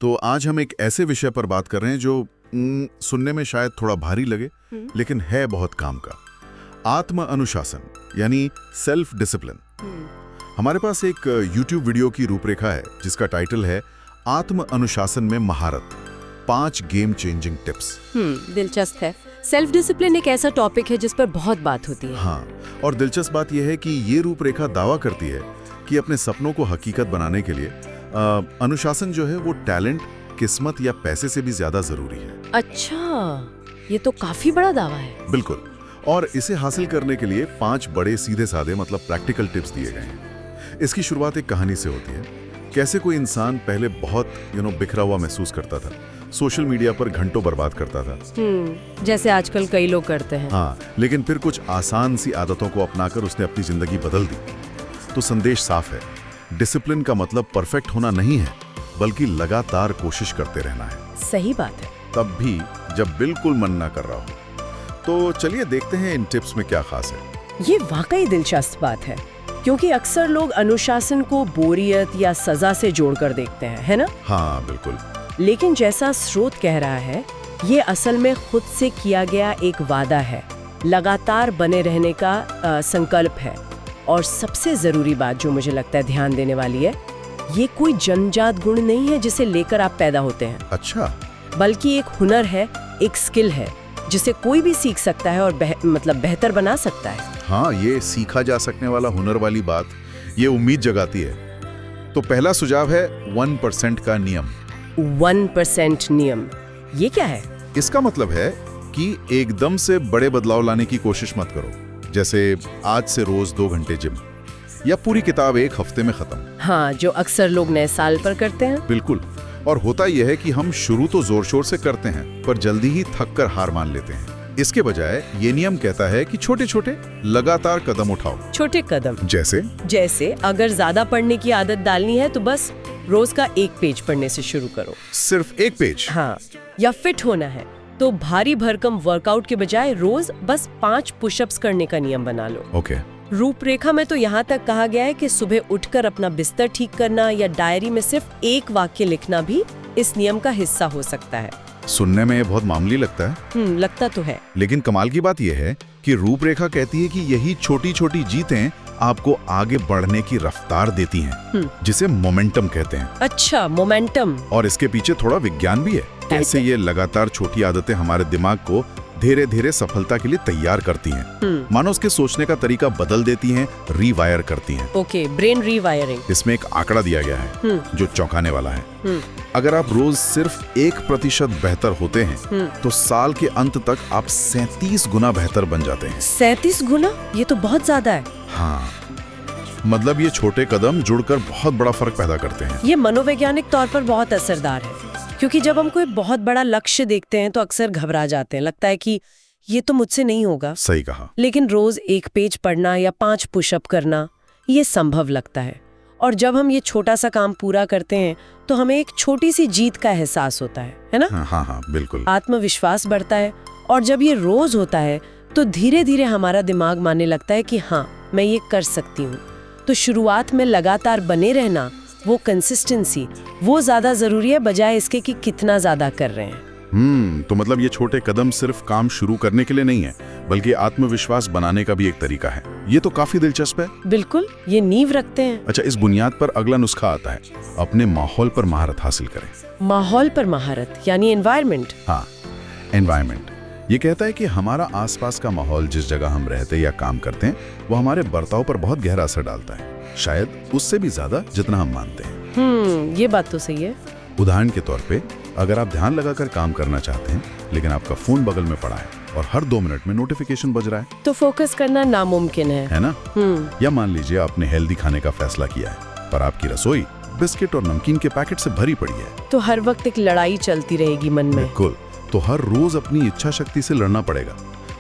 तो आज हम एक ऐसे विषय पर बात कर रहे हैं जो सुनने में शायद थोड़ा भारी लगे, लेकिन है बहुत काम का। आत्म अनुशासन यानी सेल्फ डिसिप्लिन। हमारे पास एक YouTube वीडियो की रूपरेखा है जिसका टाइटल है आत्म अनुशासन में महारत, 5 गेम चेंजिंग टिप्स। दिलचस्प है। सेल्फ डिसिप्लिन एक ऐसा टॉपिक है जिस पर बहुत बात होती है। हाँ, और दिलचस्प बात यह है कि ये रूपरेखा दावा करती है कि अपने सपनों को हकीकत बनाने के लिए अनुशासन जो है वो टैलेंट, किस्मत या पैसे से भी ज्यादा जरूरी है। अच्छा, ये तो काफी बड़ा दावा है। बिल्कुल, और इसे हासिल करने के लिए 5 बड़े सीधे साधे मतलब प्रैक्टिकल टिप्स दिए गए हैं। इसकी शुरुआत एक कहानी से होती है। कैसे कोई इंसान पहले बहुत बिखरा हुआ महसूस करता था, सोशल मीडिया पर घंटों बर्बाद करता था, जैसे आजकल कई लोग करते हैं। हाँ, लेकिन फिर कुछ आसान सी आदतों को अपनाकर उसने अपनी जिंदगी बदल दी। तो संदेश साफ है, डिसिप्लिन का मतलब परफेक्ट होना नहीं है, बल्कि लगातार कोशिश करते रहना है। सही बात है। तब भी जब बिल्कुल मन ना कर रहा हो। तो चलिए देखते हैं इन टिप्स में क्या खास है। ये वाकई दिलचस्प बात है, क्योंकि अक्सर लोग अनुशासन को बोरियत या सजा से जोड़कर देखते हैं, है ना? हाँ बिल्कुल। लेकिन जैसा स्रोत कह रहा है, ये असल में खुद से किया गया एक वादा है, लगातार बने रहने का संकल्प है। और सबसे जरूरी बात जो मुझे लगता है ध्यान देने वाली है, ये कोई जन्मजात गुण नहीं है जिसे लेकर आप पैदा होते हैं। अच्छा। बल्कि एक हुनर है, एक स्किल है जिसे कोई भी सीख सकता है और बेहतर बना सकता है। हाँ, ये सीखा जा सकने वाला हुनर वाली बात ये उम्मीद जगाती है। तो पहला सुझाव है 1% का नियम। 1% नियम, ये क्या है? इसका मतलब है कि एकदम से बड़े बदलाव लाने की कोशिश मत करो, जैसे आज से रोज 2 घंटे जिम या पूरी किताब 1 हफ्ते में खत्म। हाँ, जो अक्सर लोग नए साल पर करते हैं। बिल्कुल, और होता यह है कि हम शुरू तो जोर शोर से करते हैं, पर जल्दी ही थक कर हार मान लेते हैं। इसके बजाय ये नियम कहता है कि छोटे छोटे लगातार कदम उठाओ। छोटे कदम जैसे अगर ज्यादा पढ़ने की आदत डालनी है तो बस रोज का 1 पेज पढ़ने से शुरू करो। सिर्फ 1 पेज? हाँ। या फिट होना है तो भारी भरकम वर्कआउट के बजाय रोज बस 5 पुशअप्स करने का नियम बना लो। ओके। रूपरेखा में तो यहाँ तक कहा गया है कि सुबह उठकर अपना बिस्तर ठीक करना या डायरी में सिर्फ 1 वाक्य लिखना भी इस नियम का हिस्सा हो सकता है। सुनने में बहुत मामूली लगता है। लगता तो है, लेकिन कमाल की बात यह है कि रूपरेखा कहती है कि यही छोटी छोटी जीतें आपको आगे बढ़ने की रफ्तार देती हैं, जिसे मोमेंटम कहते हैं। अच्छा, मोमेंटम। और इसके पीछे थोड़ा विज्ञान भी है। कैसे ये लगातार छोटी आदतें हमारे दिमाग को धीरे धीरे सफलता के लिए तैयार करती हैं, मानो उसके सोचने का तरीका बदल देती हैं, रीवायर करती हैं। Okay, brain rewiring. इसमें एक आंकड़ा दिया गया है जो चौंकाने वाला है। अगर आप रोज सिर्फ 1% बेहतर होते हैं तो साल के अंत तक आप 37 गुना बेहतर बन जाते हैं। 37 गुना? ये तो बहुत ज्यादा है। हाँ, मतलब ये छोटे कदम जुड़कर बहुत बड़ा फर्क पैदा करते हैं। ये मनोवैज्ञानिक तौर पर बहुत असरदार है, क्योंकि जब हम कोई बहुत बड़ा लक्ष्य देखते हैं तो अक्सर घबरा जाते हैं, लगता है कि ये तो मुझसे नहीं होगा। सही कहा। लेकिन रोज 1 पेज पढ़ना या 5 पुशअप करना, ये संभव लगता है। और जब हम ये छोटा सा काम पूरा करते हैं तो हमें एक छोटी सी जीत का एहसास होता है ना? हाँ, बिल्कुल। आत्मविश्वास बढ़ता है, और जब ये रोज होता है तो धीरे धीरे हमारा दिमाग मानने लगता है कि हाँ, मैं ये कर सकती हूँ। तो शुरुआत में लगातार बने रहना, वो कंसिस्टेंसी, वो ज्यादा जरूरी है बजाय इसके कि कितना ज्यादा कर रहे हैं। तो मतलब ये छोटे कदम सिर्फ काम शुरू करने के लिए नहीं है, बल्कि आत्मविश्वास बनाने का भी एक तरीका है। ये तो काफी दिलचस्प है। बिल्कुल, ये नींव रखते हैं। अच्छा, इस बुनियाद पर अगला नुस्खा आता है, अपने माहौल पर महारत हासिल करें। माहौल पर महारत यानी एनवायरनमेंट। हाँ, एनवायरनमेंट ये कहता है कि हमारा आसपास का माहौल, जिस जगह हम रहते या काम करते हैं, वो हमारे बर्ताव पर बहुत गहरा असर डालता है, शायद उससे भी ज्यादा जितना हम मानते हैं। ये बात तो सही है। उदाहरण के तौर पे, अगर आप ध्यान लगाकर काम करना चाहते हैं लेकिन आपका फोन बगल में पड़ा है और हर 2 मिनट में नोटिफिकेशन बज रहा है, तो फोकस करना नामुमकिन है ना? या मान लीजिए आपने हेल्दी खाने का फैसला किया है, पर आपकी रसोई बिस्किट और नमकीन के पैकेट से भरी पड़ी है, तो हर वक्त एक लड़ाई चलती रहेगी मन में। बिल्कुल, तो हर रोज अपनी इच्छा शक्ति से लड़ना पड़ेगा।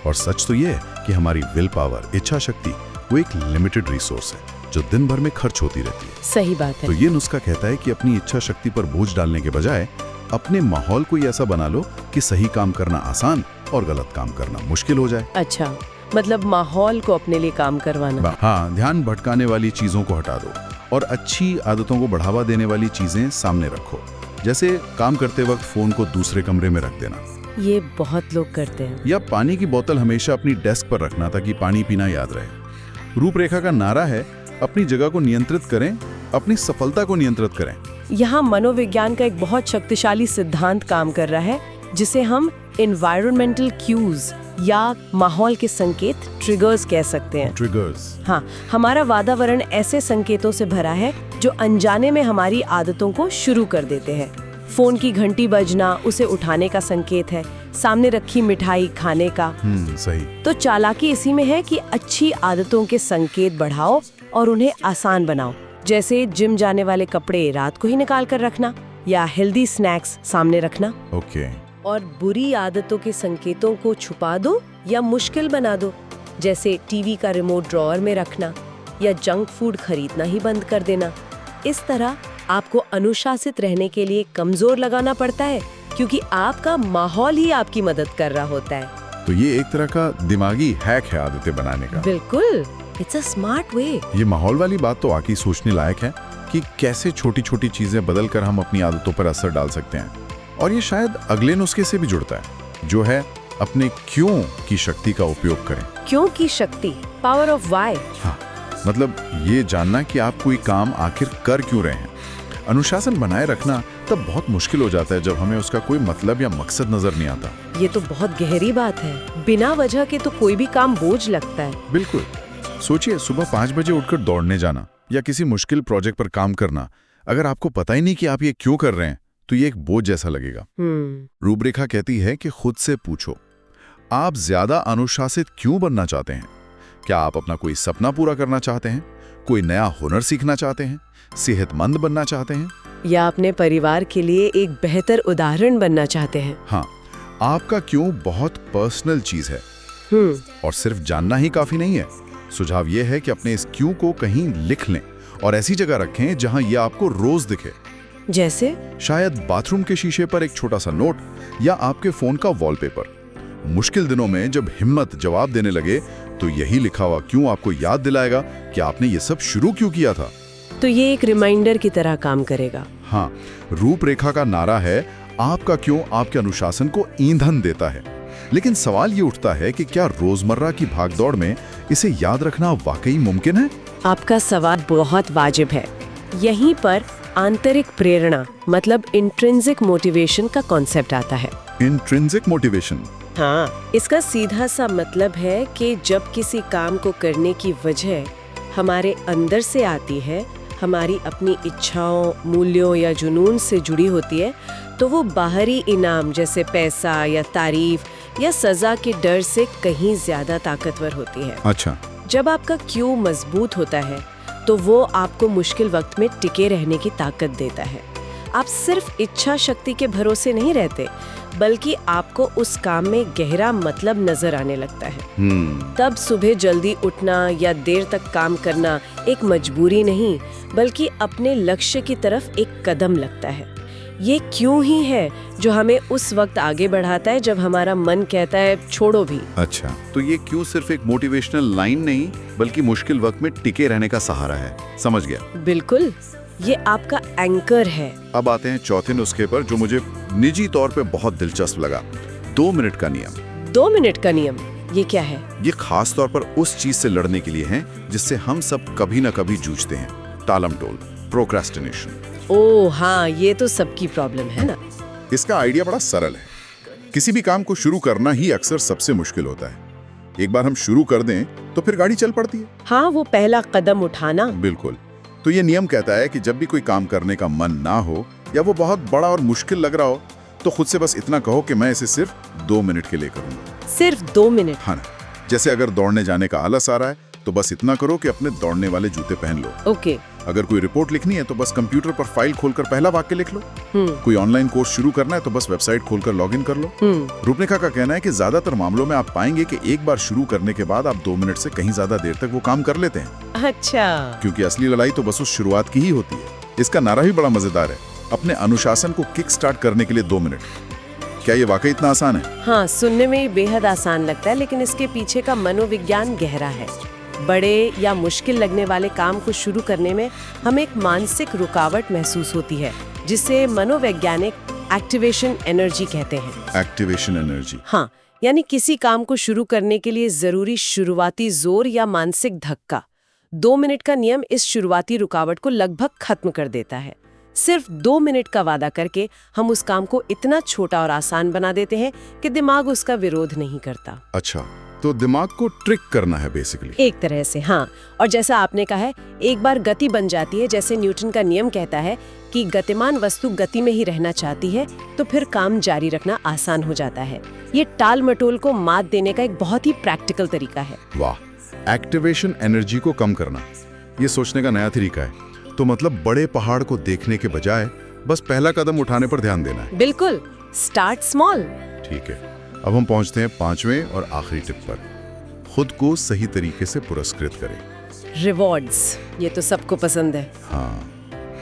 और सच तो ये है कि हमारी विल पावर, इच्छा शक्ति, वो एक लिमिटेड रिसोर्स है जो दिन भर में खर्च होती रहती है। सही बात है। तो ये नुस्खा कहता है कि अपनी इच्छा शक्ति पर बोझ डालने के बजाय अपने माहौल को ऐसा बना लो कि सही काम करना आसान और गलत काम करना मुश्किल हो जाए। अच्छा, मतलब माहौल को अपने लिए काम करवाना। हाँ, ध्यान भटकाने वाली चीजों को हटा दो और अच्छी आदतों को बढ़ावा देने वाली चीजें सामने रखो। जैसे काम करते वक्त फोन को दूसरे कमरे में रख देना, ये बहुत लोग करते हैं। या पानी की बोतल हमेशा अपनी डेस्क पर रखना ताकि पानी पीना याद रहे। रूपरेखा का नारा है, अपनी जगह को नियंत्रित करें, अपनी सफलता को नियंत्रित करें। यहाँ मनोविज्ञान का एक बहुत शक्तिशाली सिद्धांत काम कर रहा है, जिसे हम एनवायरमेंटल क्यूज या माहौल के संकेत, ट्रिगर्स कह सकते हैं। ट्रिगर्स। हाँ, हमारा वातावरण ऐसे संकेतों से भरा है जो अनजाने में हमारी आदतों को शुरू कर देते हैं। फोन की घंटी बजना उसे उठाने का संकेत है, सामने रखी मिठाई खाने का। सही। तो चालाकी इसी में है कि अच्छी आदतों के संकेत बढ़ाओ और उन्हें आसान बनाओ, जैसे जिम जाने वाले कपड़े रात को ही निकाल कर रखना या हेल्दी स्नैक्स सामने रखना। ओके। और बुरी आदतों के संकेतों को छुपा दो या मुश्किल बना दो, जैसे टीवी का रिमोट ड्रॉअर में रखना या जंक फूड खरीदना ही बंद कर देना। इस तरह आपको अनुशासित रहने के लिए कमजोर लगाना पड़ता है, क्योंकि आपका माहौल ही आपकी मदद कर रहा होता है। तो ये एक तरह का दिमागी हैक है आदतें बनाने का। बिल्कुल, इट्स अ स्मार्ट वे। ये माहौल वाली बात तो वाकई सोचने लायक है कि कैसे छोटी छोटी चीजें बदलकर हम अपनी आदतों पर असर डाल सकते हैं। और ये शायद अगले नुस्खे से भी जुड़ता है, जो है अपने क्यों की शक्ति का उपयोग करें। क्यों की शक्ति, पावर ऑफ व्हाई। हाँ, मतलब ये जानना कि आप कोई काम आखिर कर क्यों रहे हैं। अनुशासन बनाए रखना तब बहुत मुश्किल हो जाता है जब हमें उसका कोई मतलब या मकसद नजर नहीं आता। ये तो बहुत गहरी बात है। बिना वजह के तो कोई भी काम बोझ लगता है। बिल्कुल। सोचिए, सुबह 5 बजे उठकर दौड़ने जाना या किसी मुश्किल प्रोजेक्ट पर काम करना, अगर आपको पता ही नहीं कि आप ये क्यों कर रहे हैं तो ये एक बोझ जैसा लगेगा। रूपरेखा कहती है कि खुद से पूछो, आप ज्यादा अनुशासित क्यों बनना चाहते हैं? क्या आप अपना कोई सपना पूरा करना चाहते हैं, कोई नया हुनर सीखना चाहते हैं, सेहतमंद बनना चाहते हैं, या अपने परिवार के लिए एक बेहतर उदाहरण बनना चाहते हैं? हाँ, आपका क्यों बहुत पर्सनल चीज है और सिर्फ जानना ही काफी नहीं है। सुझाव यह है कि अपने इस क्यों को कहीं लिख लें और ऐसी जगह रखें जहां यह आपको रोज दिखे। जैसे शायद बाथरूम के शीशे पर एक छोटा सा नोट या आपके फोन का वॉलपेपर। मुश्किल दिनों में जब हिम्मत जवाब देने लगे तो यही लिखा हुआ क्यों आपको याद दिलाएगा कि आपने ये सब शुरू क्यों किया था। तो ये एक रिमाइंडर की तरह काम करेगा। हाँ, रूपरेखा का नारा है, आपका क्यों आपके अनुशासन को ईंधन देता है। लेकिन सवाल ये उठता है कि क्या रोजमर्रा की भागदौड़ में इसे याद रखना वाकई मुमकिन है? आपका सवाल बहुत वाजिब है। यहीं पर आंतरिक प्रेरणा मतलब इंट्रिंसिक मोटिवेशन का कॉन्सेप्ट आता है। Intrinsic motivation? हाँ, इसका सीधा सा मतलब है कि जब किसी काम को करने की वजह हमारे अंदर से आती है, हमारी अपनी इच्छाओं, मूल्यों या जुनून से जुड़ी होती है, तो वो बाहरी इनाम जैसे पैसा या तारीफ या सजा के डर से कहीं ज्यादा ताकतवर होती है। अच्छा। जब आपका क्यों मजबूत होता है तो वो आपको मुश्किल वक्त में टिके रहने की ताकत देता है। आप सिर्फ इच्छा शक्ति के भरोसे नहीं रहते, बल्कि आपको उस काम में गहरा मतलब नजर आने लगता है। तब सुबह जल्दी उठना या देर तक काम करना एक मजबूरी नहीं, बल्कि अपने लक्ष्य की तरफ एक कदम लगता है। ये क्यों ही है जो हमें उस वक्त आगे बढ़ाता है जब हमारा मन कहता है छोड़ो भी। अच्छा, तो ये क्यों सिर्फ एक मोटिवेशनल लाइन नहीं, बल्कि मुश्किल वक्त में टिके रहने का सहारा है। समझ गया। बिल्कुल, ये आपका एंकर है। अब आते हैं चौथे नुस्खे पर, जो मुझे निजी तौर पे बहुत दिलचस्प लगा। 2 मिनट का नियम। 2 मिनट का नियम, ये क्या है? ये खास तौर पर उस चीज से लड़ने के लिए है जिससे हम सब कभी न कभी जूझते हैं, टालम टोल, प्रोक्रेस्टिनेशन। ओह हाँ, ये तो सबकी प्रॉब्लम है ना। इसका आइडिया बड़ा सरल है। किसी भी काम को शुरू करना ही अक्सर सबसे मुश्किल होता है। एक बार हम शुरू कर दें तो फिर गाड़ी चल पड़ती है। हाँ, वो पहला कदम उठाना। बिल्कुल। तो ये नियम कहता है कि जब भी कोई काम करने का मन ना हो या वो बहुत बड़ा और मुश्किल लग रहा हो, तो खुद से बस इतना कहो कि मैं इसे सिर्फ 2 मिनट के लिए करूंगा। सिर्फ 2 मिनट? हाँ ना। जैसे अगर दौड़ने जाने का आलस आ रहा है तो बस इतना करो कि अपने दौड़ने वाले जूते पहन लो। ओके। अगर कोई रिपोर्ट लिखनी है तो बस कंप्यूटर पर फाइल खोलकर पहला वाक्य लिख लो। कोई ऑनलाइन कोर्स शुरू करना है तो बस वेबसाइट खोलकर लॉगिन कर लो। रूपरेखा का कहना है कि ज्यादातर मामलों में आप पाएंगे कि एक बार शुरू करने के बाद आप 2 मिनट से कहीं ज्यादा देर तक वो काम कर लेते हैं। अच्छा। क्योंकि असली लड़ाई तो बस उस शुरुआत की ही होती है। इसका नारा भी बड़ा मजेदार है, अपने अनुशासन को किक स्टार्ट करने के लिए 2 मिनट। क्या ये वाकई इतना आसान है? हाँ, सुनने में बेहद आसान लगता है, लेकिन इसके पीछे का मनोविज्ञान गहरा है। बड़े या मुश्किल लगने वाले काम को शुरू करने में हमें एक मानसिक रुकावट महसूस होती है, जिसे मनोवैज्ञानिक एक्टिवेशन एनर्जी कहते हैं। Activation energy. हाँ, यानी किसी काम को शुरू करने के लिए जरूरी शुरुआती जोर या मानसिक धक्का। 2 मिनट का नियम इस शुरुआती रुकावट को लगभग खत्म कर देता है। सिर्फ 2 मिनट का वादा करके हम उस काम को इतना छोटा और आसान बना देते हैं कि दिमाग उसका विरोध नहीं करता। अच्छा, तो दिमाग को ट्रिक करना है बेसिकली। एक तरह से, हाँ। और जैसा आपने कहा है, एक बार गति बन जाती है, जैसे न्यूटन का नियम कहता है कि गतिमान वस्तु गति में ही रहना चाहती है, तो फिर काम जारी रखना आसान हो जाता है। ये टाल मटोल को मात देने का एक बहुत ही प्रैक्टिकल तरीका है। वाह, एक्टिवेशन एनर्जी को कम करना, ये सोचने का नया तरीका है। तो मतलब बड़े पहाड़ को देखने के बजाय बस पहला कदम उठाने पर ध्यान देना है। बिल्कुल, स्टार्ट स्मॉल। ठीक है, अब हम पहुंचते हैं 5वें और आखिरी टिप पर। खुद को सही तरीके से पुरस्कृत करें। रिवॉर्ड्स, ये तो सबको पसंद है। हाँ,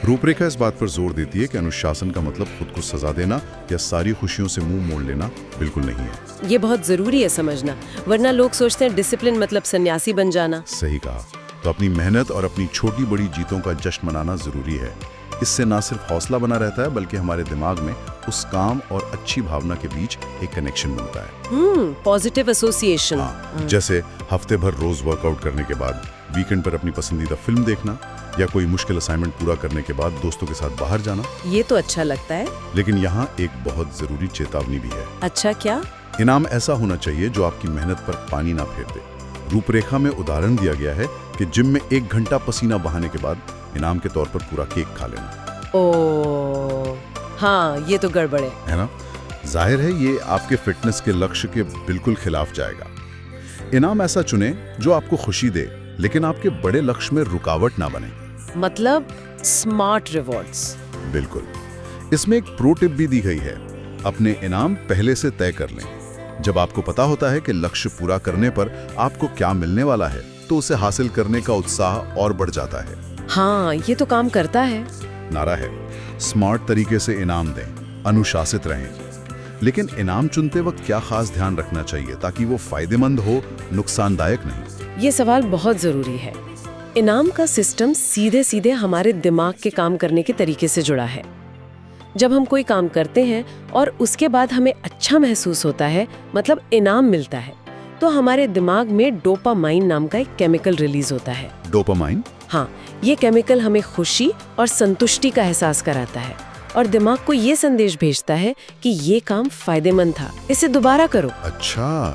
रूपरेखा इस बात पर जोर देती है कि अनुशासन का मतलब खुद को सजा देना या सारी खुशियों से मुंह मोड़ लेना बिल्कुल नहीं है। ये बहुत जरूरी है समझना, वरना लोग सोचते हैं डिसिप्लिन मतलब सन्यासी बन जाना। सही कहा। तो अपनी मेहनत और अपनी छोटी बड़ी जीतों का जश्न मनाना जरूरी है। इससे ना सिर्फ हौसला बना रहता है, बल्कि हमारे दिमाग में उस काम और अच्छी भावना के बीच एक कनेक्शन बनता है। Positive association. हाँ, जैसे हफ्ते भर रोज वर्कआउट करने के बाद वीकेंड पर अपनी पसंदीदा फिल्म देखना, या कोई मुश्किल असाइनमेंट पूरा करने के बाद दोस्तों के साथ बाहर जाना। ये तो अच्छा लगता है। लेकिन यहाँ एक बहुत जरूरी चेतावनी भी है। अच्छा, क्या? इनाम ऐसा होना चाहिए जो आपकी मेहनत पर पानी ना फेर दे। रूपरेखा में उदाहरण दिया गया है कि जिम में 1 घंटा पसीना बहाने के बाद इनाम के तौर पर पूरा केक खा लेना। ओ, हाँ, ये तो गड़बड़ है ना? जाहिर है ये आपके फिटनेस के लक्ष्य के बिल्कुल खिलाफ जाएगा। इनाम ऐसा चुने जो आपको खुशी दे, लेकिन आपके बड़े लक्ष्य में रुकावट ना बने। मतलब स्मार्ट रिवॉर्ड्स। बिल्कुल। इसमें एक प्रो टिप भी दी गई है, अपने इनाम पहले से तय कर लें। जब आपको पता होता है कि लक्ष्य पूरा करने पर आपको क्या मिलने वाला है, तो उसे हासिल करने का उत्साह और बढ़ जाता है। हाँ, ये तो काम करता है। नारा है, स्मार्ट तरीके से इनाम दें, अनुशासित रहें। लेकिन इनाम चुनते वक्त क्या खास ध्यान रखना चाहिए ताकि वो फायदेमंद हो, नुकसानदायक नहीं? ये सवाल बहुत जरूरी है। इनाम का सिस्टम सीधे सीधे हमारे दिमाग के काम करने के तरीके से जुड़ा है। जब हम कोई काम करते हैं और उसके बाद हमें अच्छा महसूस होता है, मतलब इनाम मिलता है, तो हमारे दिमाग में डोपामाइन नाम का एक केमिकल रिलीज होता है। डोपामाइन? हाँ, ये केमिकल हमें खुशी और संतुष्टि का एहसास कराता है और दिमाग को ये संदेश भेजता है कि ये काम फायदेमंद था, इसे दोबारा करो। अच्छा,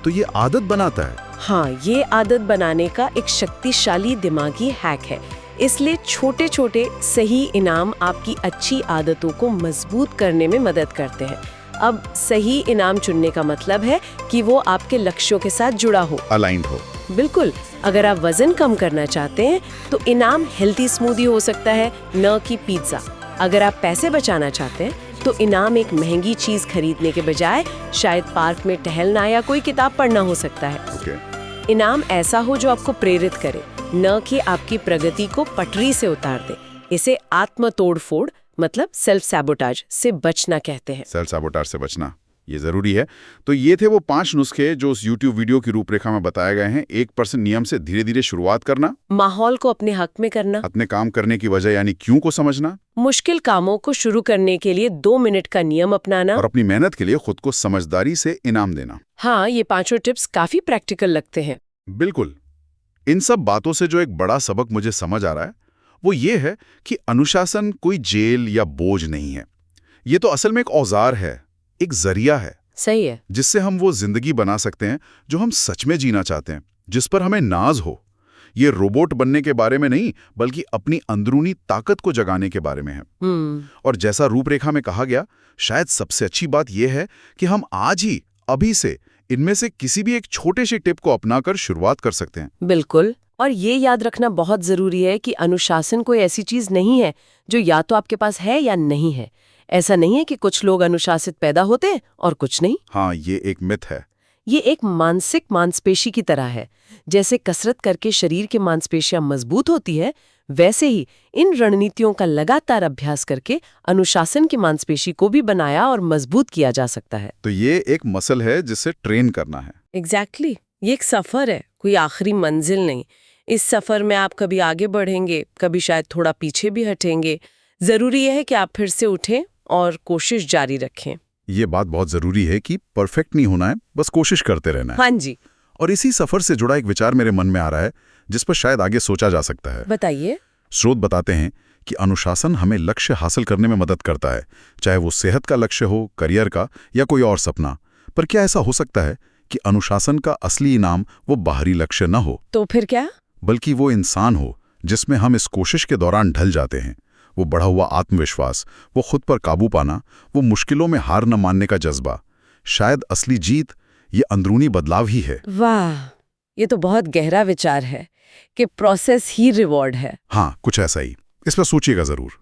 तो ये आदत बनाता है? हाँ, ये आदत बनाने का एक शक्तिशाली दिमागी हैक है। इसलिए छोटे छोटे सही इनाम आपकी अच्छी आदतों को मजबूत करने में मदद करते हैं। अब सही इनाम चुनने का मतलब है कि वो आपके लक्ष्यों के साथ जुड़ा हो, अलाइंड हो। बिल्कुल। अगर आप वजन कम करना चाहते हैं तो इनाम हेल्थी स्मूदी हो सकता है, न कि पिज्जा। अगर आप पैसे बचाना चाहते हैं तो इनाम एक महंगी चीज खरीदने के बजाय शायद पार्क में टहलना या कोई किताब पढ़ना हो सकता है। इनाम ऐसा हो जो आपको प्रेरित करे, न कि आपकी प्रगति को पटरी से उतार दे। इसे आत्म तोड़फोड़ मतलब सेल्फ सैबोटाज से बचना कहते हैं। सेल्फ सैबोटाज से बचना, ये जरूरी है। तो ये थे वो 5 नुस्खे जो उस YouTube वीडियो की रूपरेखा में बताए गए हैं। 1% नियम से धीरे धीरे शुरुआत करना, माहौल को अपने हक में करना, अपने काम करने की वजह यानी क्यों को समझना, मुश्किल कामों को शुरू करने के लिए 2 मिनट का नियम अपनाना, और अपनी मेहनत के लिए खुद को समझदारी से इनाम देना। हाँ, ये 5 टिप्स काफी प्रैक्टिकल लगते हैं। बिल्कुल। इन सब बातों से जो एक बड़ा सबक मुझे समझ आ रहा है वो ये है कि अनुशासन कोई जेल या बोझ नहीं है। ये तो असल में एक औजार है, एक जरिया है। सही है। जिससे हम वो जिंदगी बना सकते हैं जो हम सच में जीना चाहते हैं, जिस पर हमें नाज हो। ये रोबोट बनने के बारे में नहीं, बल्कि अपनी अंदरूनी ताकत को जगाने के बारे में है। और जैसा रूपरेखा में कहा गया, शायद सबसे अच्छी बात यह है कि हम आज ही, अभी से इनमें से किसी भी एक छोटे से टिप को अपनाकर शुरुआत कर सकते हैं। बिल्कुल। और ये याद रखना बहुत जरूरी है कि अनुशासन कोई ऐसी चीज नहीं है जो या तो आपके पास है या नहीं है। ऐसा नहीं है कि कुछ लोग अनुशासित पैदा होते हैं और कुछ नहीं। हाँ, ये एक मिथ है। ये एक मानसिक मांसपेशी की तरह है। जैसे कसरत करके शरीर की मांसपेशियां मजबूत होती है, वैसे ही इन रणनीतियों का लगातार अभ्यास करके अनुशासन की मांसपेशी को भी बनाया और मजबूत किया जा सकता है। तो ये एक मसल है जिसे ट्रेन करना है। एग्जैक्टली। ये एक सफर है, कोई आखिरी मंजिल नहीं। इस सफर में आप कभी आगे बढ़ेंगे, कभी शायद थोड़ा पीछे भी हटेंगे। जरूरी है कि आप फिर से उठें और कोशिश जारी रखें। ये बात बहुत जरूरी है कि परफेक्ट नहीं होना है, बस कोशिश करते रहना है। हाँ जी, और इसी सफर से जुड़ा एक विचार मेरे मन में आ रहा है जिस पर शायद आगे सोचा जा सकता है। बताइए। स्रोत बताते हैं कि अनुशासन हमें लक्ष्य हासिल करने में मदद करता है, चाहे वो सेहत का लक्ष्य हो, करियर का या कोई और सपना। पर क्या ऐसा हो सकता है कि अनुशासन का असली इनाम वो बाहरी लक्ष्य न हो, तो फिर क्या? बल्कि वो इंसान हो जिसमें हम इस कोशिश के दौरान ढल जाते हैं? वो बढ़ा हुआ आत्मविश्वास, वो खुद पर काबू पाना, वो मुश्किलों में हार न मानने का जज्बा। शायद असली जीत ये अंदरूनी बदलाव ही है। वाह, ये तो बहुत गहरा विचार है कि प्रोसेस ही रिवॉर्ड है। हाँ, कुछ ऐसा ही। इस पर सोचिएगा जरूर।